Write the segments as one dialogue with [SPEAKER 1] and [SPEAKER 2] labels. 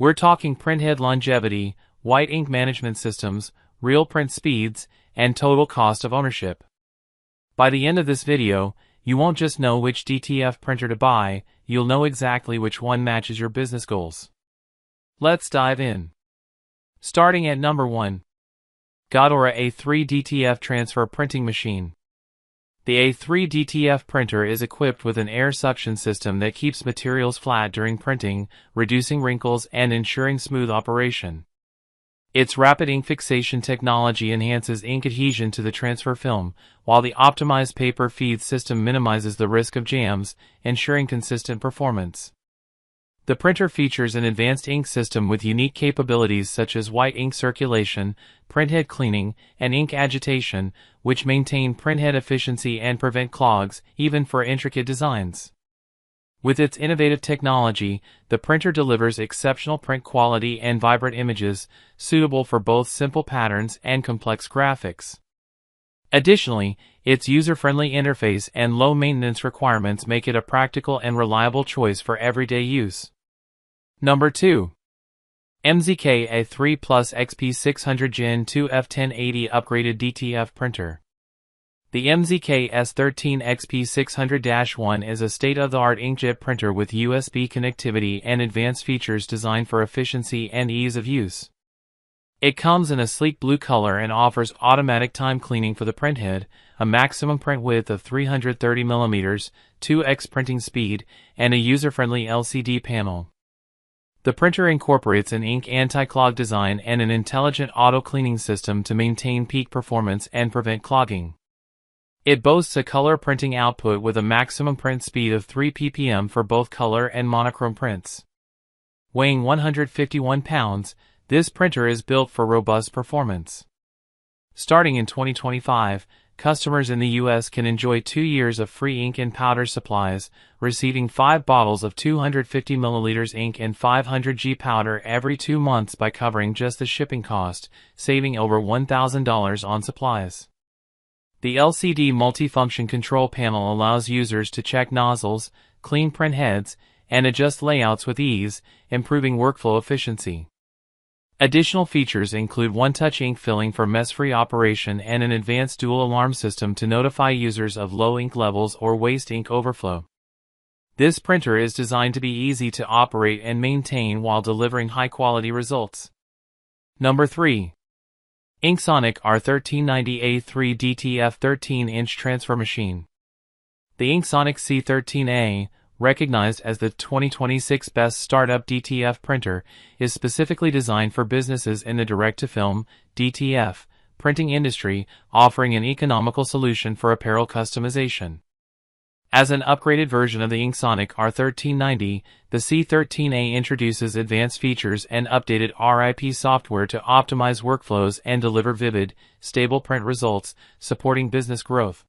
[SPEAKER 1] We're talking printhead longevity, white ink management systems, real print speeds, and total cost of ownership. By the end of this video, you won't just know which DTF printer to buy, you'll know exactly which one matches your business goals. Let's dive in. Starting at number 1. Godora A3 DTF Transfer Printing Machine. The A3 DTF printer is equipped with an air suction system that keeps materials flat during printing, reducing wrinkles and ensuring smooth operation. Its rapid ink fixation technology enhances ink adhesion to the transfer film, while the optimized paper feed system minimizes the risk of jams, ensuring consistent performance. The printer features an advanced ink system with unique capabilities such as white ink circulation, printhead cleaning, and ink agitation, which maintain printhead efficiency and prevent clogs, even for intricate designs. With its innovative technology, the printer delivers exceptional print quality and vibrant images, suitable for both simple patterns and complex graphics. Additionally, its user-friendly interface and low maintenance requirements make it a practical and reliable choice for everyday use. Number 2. MZK A3 Plus XP600 Gen 2 F1080 Upgraded DTF Printer. The MZK S13 XP600-1 is a state-of-the-art inkjet printer with USB connectivity and advanced features designed for efficiency and ease of use. It comes in a sleek blue color and offers automatic time cleaning for the printhead, a maximum print width of 330 mm, 2x printing speed, and a user-friendly LCD panel. The printer incorporates an ink anti-clog design and an intelligent auto-cleaning system to maintain peak performance and prevent clogging. It boasts a color printing output with a maximum print speed of 3 ppm for both color and monochrome prints. Weighing 151 pounds, this printer is built for robust performance. Starting in 2025, customers in the US can enjoy 2 years of free ink and powder supplies, receiving 5 bottles of 250 ml ink and 500 g powder every 2 months by covering just the shipping cost, saving over $1,000 on supplies. The LCD multifunction control panel allows users to check nozzles, clean print heads, and adjust layouts with ease, improving workflow efficiency. Additional features include one-touch ink filling for mess-free operation and an advanced dual alarm system to notify users of low ink levels or waste ink overflow. This printer is designed to be easy to operate and maintain while delivering high-quality results. Number 3. InkSonic R1390 A3 DTF 13-inch Transfer Machine. The InkSonic C13A, recognized as the 2026 Best Startup DTF Printer, is specifically designed for businesses in the direct-to-film (DTF) printing industry, offering an economical solution for apparel customization. As an upgraded version of the InkSonic R1390, the C13A introduces advanced features and updated RIP software to optimize workflows and deliver vivid, stable print results, supporting business growth.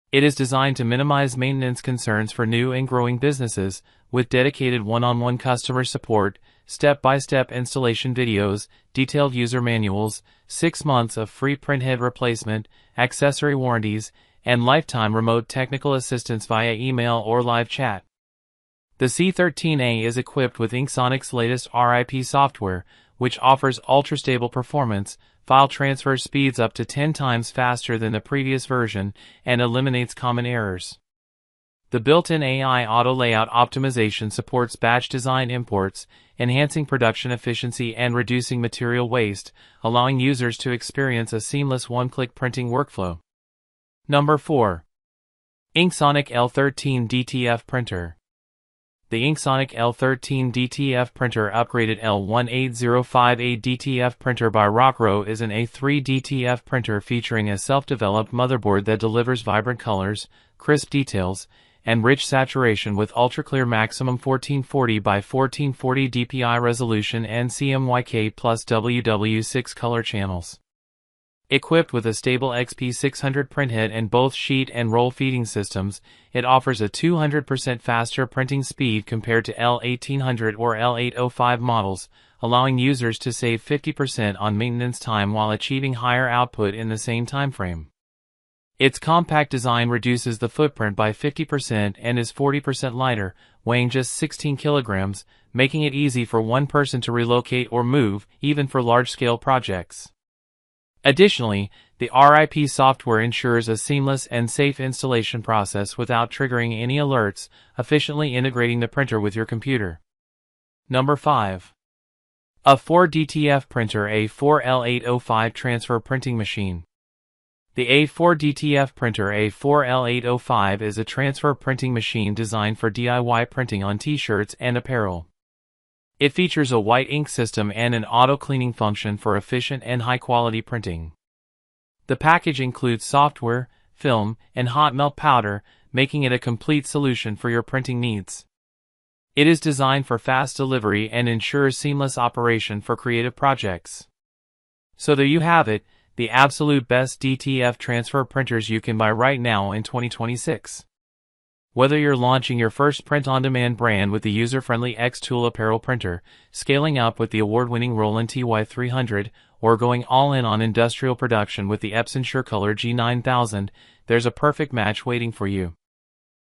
[SPEAKER 1] It is designed to minimize maintenance concerns for new and growing businesses, with dedicated one-on-one customer support, step-by-step installation videos, detailed user manuals, 6 months of free printhead replacement, accessory warranties, and lifetime remote technical assistance via email or live chat. The C13A is equipped with InkSonic's latest RIP software, which offers ultra-stable performance, file transfer speeds up to 10 times faster than the previous version, and eliminates common errors. The built-in AI auto layout optimization supports batch design imports, enhancing production efficiency and reducing material waste, allowing users to experience a seamless one-click printing workflow. Number 4. InkSonic L13 DTF Printer. The InkSonic L13 DTF Printer upgraded L18058 DTF printer by Rockro is an A3 DTF printer featuring a self-developed motherboard that delivers vibrant colors, crisp details, and rich saturation with ultra-clear maximum 1440 by 1440 dpi resolution and CMYK plus WW6 color channels. Equipped with a stable XP600 printhead and both sheet and roll feeding systems, it offers a 200% faster printing speed compared to L1800 or L805 models, allowing users to save 50% on maintenance time while achieving higher output in the same timeframe. Its compact design reduces the footprint by 50% and is 40% lighter, weighing just 16 kilograms, making it easy for one person to relocate or move, even for large-scale projects. Additionally, the RIP software ensures a seamless and safe installation process without triggering any alerts, efficiently integrating the printer with your computer. Number 5. A4 DTF Printer A4 L805 Transfer Printing Machine. The A4 DTF Printer A4 L805 is a transfer printing machine designed for DIY printing on t-shirts and apparel. It features a white ink system and an auto-cleaning function for efficient and high-quality printing. The package includes software, film, and hot melt powder, making it a complete solution for your printing needs. It is designed for fast delivery and ensures seamless operation for creative projects. So there you have it, the absolute best DTF transfer printers you can buy right now in 2026. Whether you're launching your first print-on-demand brand with the user-friendly xTool apparel printer, scaling up with the award-winning Roland TY300, or going all in on industrial production with the Epson SureColor G9000, there's a perfect match waiting for you.